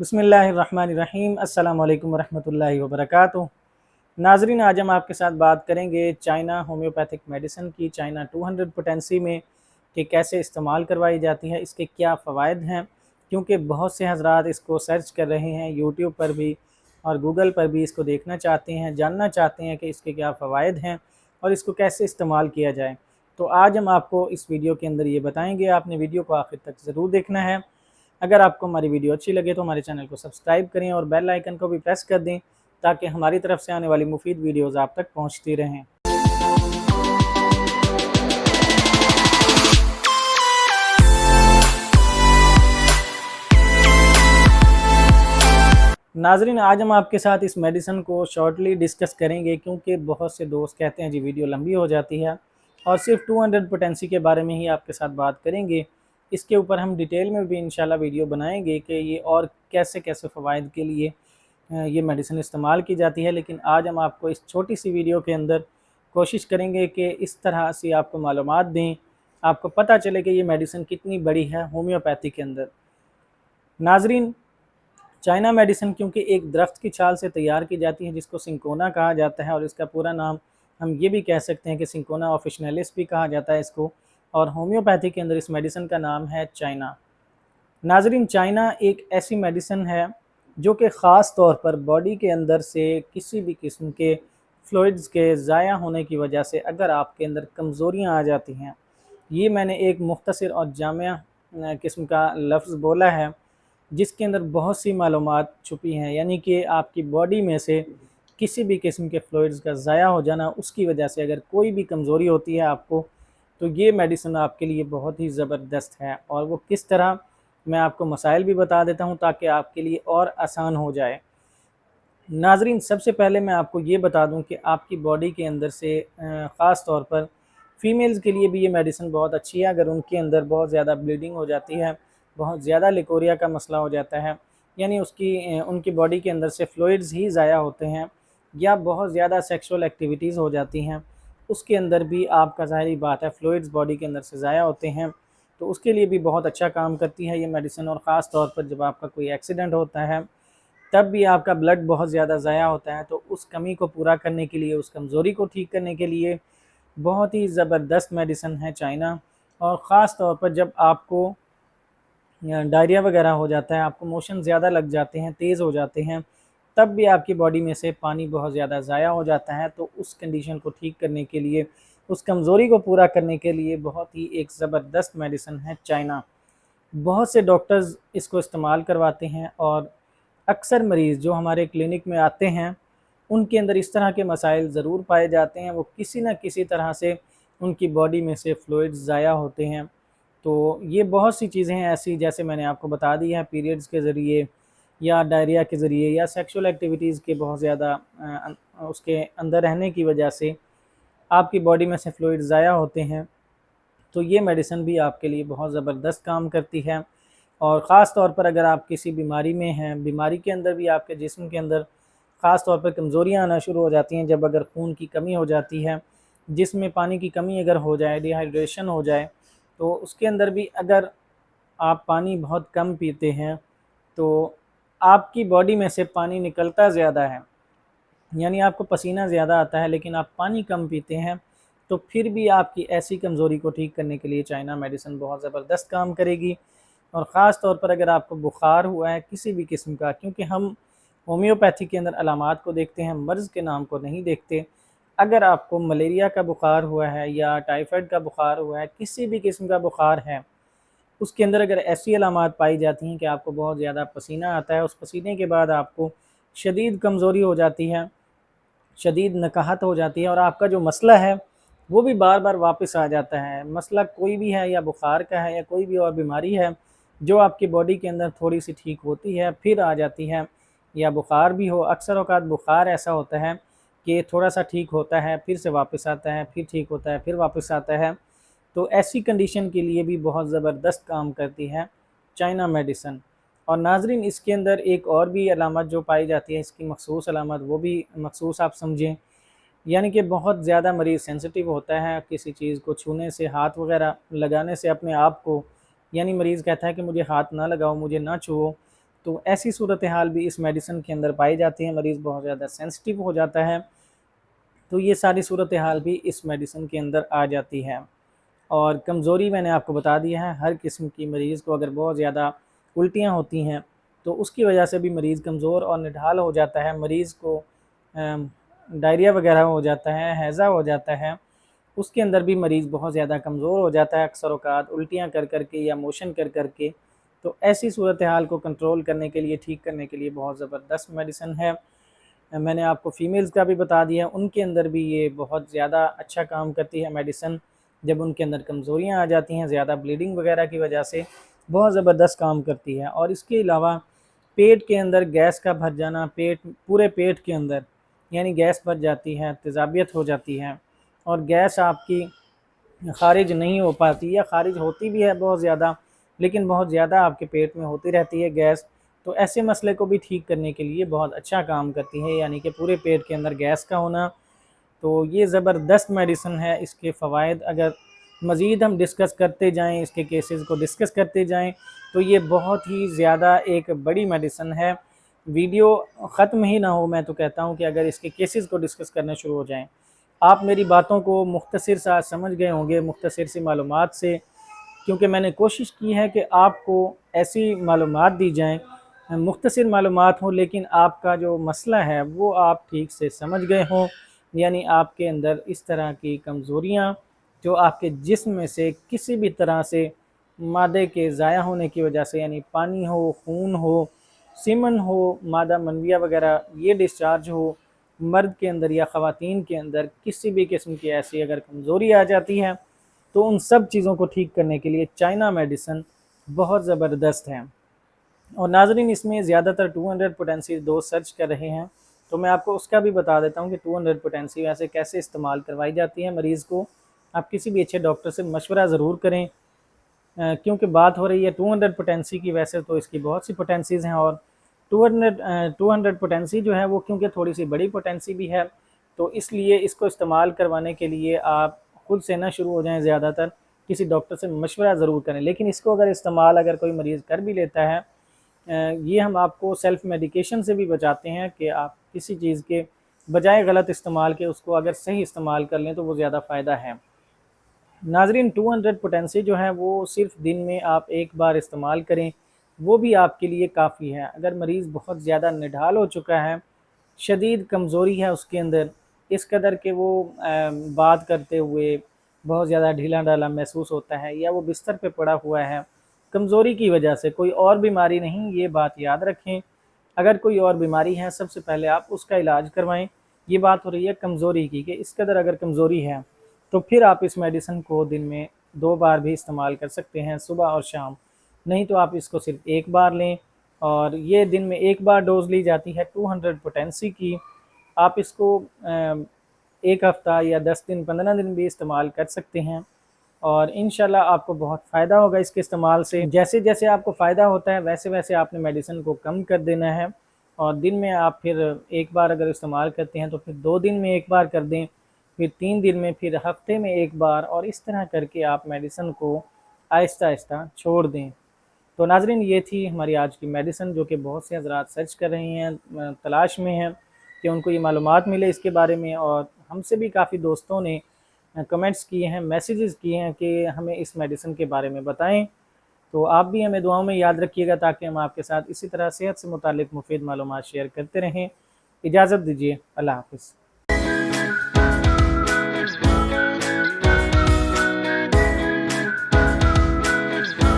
बिस्मिल्लाहिर्रहमानिर्रहीम। अस्सलाम वालेकुम वरहमतुल्लाहि वबरकातुहू। नाजरीन, आज हम आपके साथ बात करेंगे चाइना होम्योपैथिक मेडिसिन की। चाइना 200 पोटेंसी में कि कैसे इस्तेमाल करवाई जाती है, इसके क्या फ़वाइद हैं, क्योंकि बहुत से हज़रात इसको सर्च कर रहे हैं यूट्यूब पर भी और गूगल पर भी। इसको देखना चाहते हैं, जानना चाहते हैं कि इसके क्या फ़वाइद हैं और इसको कैसे इस्तेमाल किया जाए। तो आज हम आपको इस वीडियो के अंदर ये बताएंगे। आपने वीडियो को आखिर तक ज़रूर देखना है। अगर आपको हमारी वीडियो अच्छी लगे तो हमारे चैनल को सब्सक्राइब करें और बेल आइकन को भी प्रेस कर दें, ताकि हमारी तरफ से आने वाली मुफीद वीडियोज़ आप तक पहुँचती रहें। नाजरीन, आज हम आपके साथ इस मेडिसिन को शॉर्टली डिस्कस करेंगे, क्योंकि बहुत से दोस्त कहते हैं जी वीडियो लंबी हो जाती है, और सिर्फ 200 पोटेंसी के बारे में ही आपके साथ बात करेंगे। इसके ऊपर हम डिटेल में भी इंशाल्लाह वीडियो बनाएंगे कि ये और कैसे कैसे फ़वाइद के लिए ये मेडिसिन इस्तेमाल की जाती है। लेकिन आज हम आपको इस छोटी सी वीडियो के अंदर कोशिश करेंगे कि इस तरह से आपको मालूमात दें, आपको पता चले कि ये मेडिसिन कितनी बड़ी है होम्योपैथी के अंदर। नाजरीन, चाइना मेडिसिन क्योंकि एक दरख्त की छाल से तैयार की जाती है, जिसको सिंकोना कहा जाता है, और इसका पूरा नाम हम ये भी कह सकते हैं कि सिंकोना ऑफिशिनलिस भी कहा जाता है इसको, और होम्योपैथी के अंदर इस मेडिसिन का नाम है चाइना। नाजरीन, चाइना एक ऐसी मेडिसिन है जो कि ख़ास तौर पर बॉडी के अंदर से किसी भी किस्म के फ्लूइड्स के ज़ाया होने की वजह से अगर आपके अंदर कमज़ोरियाँ आ जाती हैं, ये मैंने एक मुख्तसर और जामिया किस्म का लफ्ज़ बोला है जिसके अंदर बहुत सी मालूमात छुपी हैं, यानी कि आपकी बॉडी में से किसी भी किस्म के फ्लूइड्स का ज़ाया हो जाना, उसकी वजह से अगर कोई भी कमज़ोरी होती है आपको, तो ये मेडिसिन आपके लिए बहुत ही ज़बरदस्त है। और वो किस तरह, मैं आपको मसाइल भी बता देता हूँ ताकि आपके लिए और आसान हो जाए। नाजरीन, सबसे पहले मैं आपको ये बता दूँ कि आपकी बॉडी के अंदर से ख़ास तौर पर फ़ीमेल्स के लिए भी ये मेडिसिन बहुत अच्छी है। अगर उनके अंदर बहुत ज़्यादा ब्लीडिंग हो जाती है, बहुत ज़्यादा लिकोरिया का मसला हो जाता है, यानी उनकी बॉडी के अंदर से फ्लूइड्स ही ज़ाया होते हैं, या बहुत ज़्यादा सेक्सुअल एक्टिविटीज़ हो जाती हैं, उसके अंदर भी आपका ज़ाहिरी बात है फ्लूइड्स बॉडी के अंदर से ज़ाया होते हैं, तो उसके लिए भी बहुत अच्छा काम करती है ये मेडिसिन। और ख़ास तौर पर जब आपका कोई एक्सीडेंट होता है, तब भी आपका ब्लड बहुत ज़्यादा ज़ाया होता है, तो उस कमी को पूरा करने के लिए, उस कमज़ोरी को ठीक करने के लिए बहुत ही ज़बरदस्त मेडिसिन है चाइना। और ख़ास तौर पर जब आपको डायरिया वगैरह हो जाता है, आपको मोशन ज़्यादा लग जाते हैं, तेज़ हो जाते हैं, तब भी आपकी बॉडी में से पानी बहुत ज़्यादा ज़ाया हो जाता है, तो उस कंडीशन को ठीक करने के लिए, उस कमज़ोरी को पूरा करने के लिए बहुत ही एक ज़बरदस्त मेडिसिन है चाइना। बहुत से डॉक्टर्स इसको इस्तेमाल करवाते हैं, और अक्सर मरीज़ जो हमारे क्लिनिक में आते हैं, उनके अंदर इस तरह के मसाइल ज़रूर पाए जाते हैं। वो किसी न किसी तरह से उनकी बॉडी में से फ्लूइड्स ज़ाया होते हैं। तो ये बहुत सी चीज़ें हैं ऐसी, जैसे मैंने आपको बता दी है, पीरियड्स के ज़रिए या डायरिया के ज़रिए या सेक्सुअल एक्टिविटीज़ के बहुत ज़्यादा उसके अंदर रहने की वजह से आपकी बॉडी में से फ्लूइड ज़ाया होते हैं, तो ये मेडिसिन भी आपके लिए बहुत ज़बरदस्त काम करती है। और ख़ास तौर पर अगर आप किसी बीमारी में हैं, बीमारी के अंदर भी आपके जिस्म के अंदर ख़ास तौर पर कमज़ोरियाँ आना शुरू हो जाती हैं, जब अगर खून की कमी हो जाती है, जिस्म में पानी की कमी अगर हो जाए, डिहाइड्रेशन हो जाए, तो उसके अंदर भी अगर आप पानी बहुत कम पीते हैं, तो आपकी बॉडी में से पानी निकलता ज़्यादा है, यानी आपको पसीना ज़्यादा आता है, लेकिन आप पानी कम पीते हैं, तो फिर भी आपकी ऐसी कमज़ोरी को ठीक करने के लिए चाइना मेडिसिन बहुत ज़बरदस्त काम करेगी। और ख़ास तौर पर अगर आपको बुखार हुआ है किसी भी किस्म का, क्योंकि हम होम्योपैथी के अंदर अलामात को देखते हैं, मर्ज़ के नाम को नहीं देखते। अगर आपको मलेरिया का बुखार हुआ है या टाइफाइड का बुखार हुआ है, किसी भी किस्म का बुखार है, उसके अंदर अगर ऐसी अलामात पाई जाती हैं कि आपको बहुत ज़्यादा पसीना आता है, उस पसीने के बाद आपको शदीद कमज़ोरी हो जाती है, शदीद नकाहत हो जाती है, और आपका जो मसला है वो भी बार बार वापस आ जाता है। मसला कोई भी है, या बुखार का है या कोई भी और बीमारी है जो आपकी बॉडी के अंदर थोड़ी सी ठीक होती है फिर आ जाती है, या बुखार भी हो, अक्सर औक़ात बुखार ऐसा होता है कि थोड़ा सा ठीक होता है, फिर से वापस आता है, फिर ठीक होता है, फिर वापस आता है, तो ऐसी कंडीशन के लिए भी बहुत ज़बरदस्त काम करती है चाइना मेडिसिन। और नाजरीन, इसके अंदर एक और भी अलामत जो पाई जाती है, इसकी मखसूस अलामत, वो भी मखसूस आप समझें, यानी कि बहुत ज़्यादा मरीज़ सेंसिटिव होता है किसी चीज़ को छूने से, हाथ वगैरह लगाने से अपने आप को, यानी मरीज़ कहता है कि मुझे हाथ ना लगाओ, मुझे ना छुओ, تو ایسی صورتحال بھی اس میڈیسن کے اندر پائی جاتی ہے، مریض بہت زیادہ سینسٹیو ہو جاتا ہے، تو یہ ساری صورتحال بھی اس میڈیسن کے اندر آ جاتی ہے۔ اور کمزوری میں نے آپ کو بتا دیا ہے، ہر قسم کی مریض کو اگر بہت زیادہ الٹیاں ہوتی ہیں تو اس کی وجہ سے بھی مریض کمزور اور نڈھال ہو جاتا ہے، مریض کو ڈائریا وغیرہ ہو جاتا ہے، ہیضہ ہو جاتا ہے، اس کے اندر بھی مریض بہت زیادہ کمزور ہو جاتا ہے اکثر اوقات الٹیاں کر کر کے یا موشن کر کر کے۔ تو ایسی صورتحال کو کنٹرول کرنے کے لیے، ٹھیک کرنے کے لیے بہت زبردست میڈیسن ہے۔ میں نے آپ کو فیمیلز کا بھی بتا دیا، ان کے اندر بھی یہ بہت زیادہ اچھا کام کرتی ہے میڈیسن، جب ان کے اندر کمزوریاں آ جاتی ہیں زیادہ بلیڈنگ وغیرہ کی وجہ سے، بہت زبردست کام کرتی ہے۔ اور اس کے علاوہ پیٹ کے اندر گیس کا بھر جانا، پورے پیٹ کے اندر یعنی گیس بھر جاتی ہے، تیزابیت ہو جاتی ہے اور گیس آپ کی خارج نہیں ہو پاتی یا خارج ہوتی بھی ہے بہت زیادہ، لیکن بہت زیادہ آپ کے پیٹ میں ہوتی رہتی ہے گیس، تو ایسے مسئلے کو بھی ٹھیک کرنے کے لیے بہت اچھا کام کرتی ہے، یعنی کہ پورے پیٹ کے اندر گیس کا ہونا۔ تو یہ زبردست میڈیسن ہے، اس کے فوائد اگر مزید ہم ڈسکس کرتے جائیں، اس کے کیسز کو ڈسکس کرتے جائیں تو یہ بہت ہی زیادہ ایک بڑی میڈیسن ہے، ویڈیو ختم ہی نہ ہو۔ میں تو کہتا ہوں کہ اگر اس کے کیسز کو ڈسکس کرنا شروع ہو جائیں، آپ میری باتوں کو مختصر سا سمجھ گئے ہوں گے، مختصر سی معلومات سے، کیونکہ میں نے کوشش کی ہے کہ آپ کو ایسی معلومات دی جائیں، مختصر معلومات ہوں لیکن آپ کا جو مسئلہ ہے وہ آپ ٹھیک سے سمجھ گئے ہوں، یعنی آپ کے اندر اس طرح کی کمزوریاں جو آپ کے جسم میں سے کسی بھی طرح سے مادے کے ضائع ہونے کی وجہ سے، یعنی پانی ہو، خون ہو، سیمن ہو، مادہ منویہ وغیرہ یہ ڈسچارج ہو، مرد کے اندر یا خواتین کے اندر کسی بھی قسم کی ایسی اگر کمزوری آ جاتی ہے تو ان سب چیزوں کو ٹھیک کرنے کے لیے چائنا میڈیسن بہت زبردست ہے۔ اور ناظرین، اس میں زیادہ تر 200 پوٹینسی ڈوز سرچ کر رہے ہیں، تو میں آپ کو اس کا بھی بتا دیتا ہوں کہ 200 پوٹینسی ویسے کیسے استعمال کروائی جاتی ہے مریض کو۔ آپ کسی بھی اچھے ڈاکٹر سے مشورہ ضرور کریں، کیونکہ بات ہو رہی ہے 200 پوٹینسی کی، ویسے تو اس کی بہت سی پوٹینسیز ہیں، اور 200 پوٹینسی جو ہے وہ کیونکہ تھوڑی سی بڑی پوٹینسی بھی ہے، تو اس لیے اس کو استعمال کروانے کے لیے آپ خود سے نہ شروع ہو جائیں، زیادہ تر کسی ڈاکٹر سے مشورہ ضرور کریں۔ لیکن اس کو اگر کوئی مریض کر بھی لیتا ہے، یہ ہم آپ کو سیلف میڈیکیشن سے بھی بچاتے ہیں کہ آپ کسی چیز کے بجائے غلط استعمال کے اس کو اگر صحیح استعمال کر لیں تو وہ زیادہ فائدہ ہے۔ ناظرین، 200 پوٹینسی جو ہے وہ صرف دن میں آپ ایک بار استعمال کریں، وہ بھی آپ کے لیے کافی ہے۔ اگر مریض بہت زیادہ نڈھال ہو چکا ہے، شدید کمزوری ہے اس کے اندر، اس قدر کہ وہ بات کرتے ہوئے بہت زیادہ ڈھیلا ڈالا محسوس ہوتا ہے، یا وہ بستر پہ پڑا ہوا ہے کمزوری کی وجہ سے، کوئی اور بیماری نہیں، یہ بات یاد رکھیں۔ اگر کوئی اور بیماری ہے سب سے پہلے آپ اس کا علاج کروائیں۔ یہ بات ہو رہی ہے کمزوری کی، کہ اس قدر اگر کمزوری ہے تو پھر آپ اس میڈیسن کو دن میں 2 بار بھی استعمال کر سکتے ہیں، صبح اور شام، نہیں تو آپ اس کو صرف ایک بار لیں، اور یہ دن میں ایک بار ڈوز لی جاتی ہے 200 پوٹینسی کی۔ آپ اس کو ایک ہفتہ یا 10 دن 15 دن بھی استعمال کر سکتے ہیں، اور انشاءاللہ آپ کو بہت فائدہ ہوگا اس کے استعمال سے۔ جیسے جیسے آپ کو فائدہ ہوتا ہے ویسے ویسے آپ نے میڈیسن کو کم کر دینا ہے، اور دن میں آپ پھر ایک بار اگر استعمال کرتے ہیں تو پھر 2 دن میں ایک بار کر دیں، پھر 3 دن میں، پھر ہفتے میں ایک بار، اور اس طرح کر کے آپ میڈیسن کو آہستہ آہستہ چھوڑ دیں۔ تو ناظرین، یہ تھی ہماری آج کی میڈیسن، جو کہ بہت سے حضرات سرچ کر رہے ہیں، تلاش میں ہیں کہ ان کو یہ معلومات ملے اس کے بارے میں، اور ہم سے بھی کافی دوستوں نے کمنٹس کیے ہیں، میسیجز کیے ہیں کہ ہمیں اس میڈیسن کے بارے میں بتائیں۔ تو آپ بھی ہمیں دعاؤں میں یاد رکھیے گا، تاکہ ہم آپ کے ساتھ اسی طرح صحت سے متعلق مفید معلومات شیئر کرتے رہیں۔ اجازت دیجیے، اللہ حافظ۔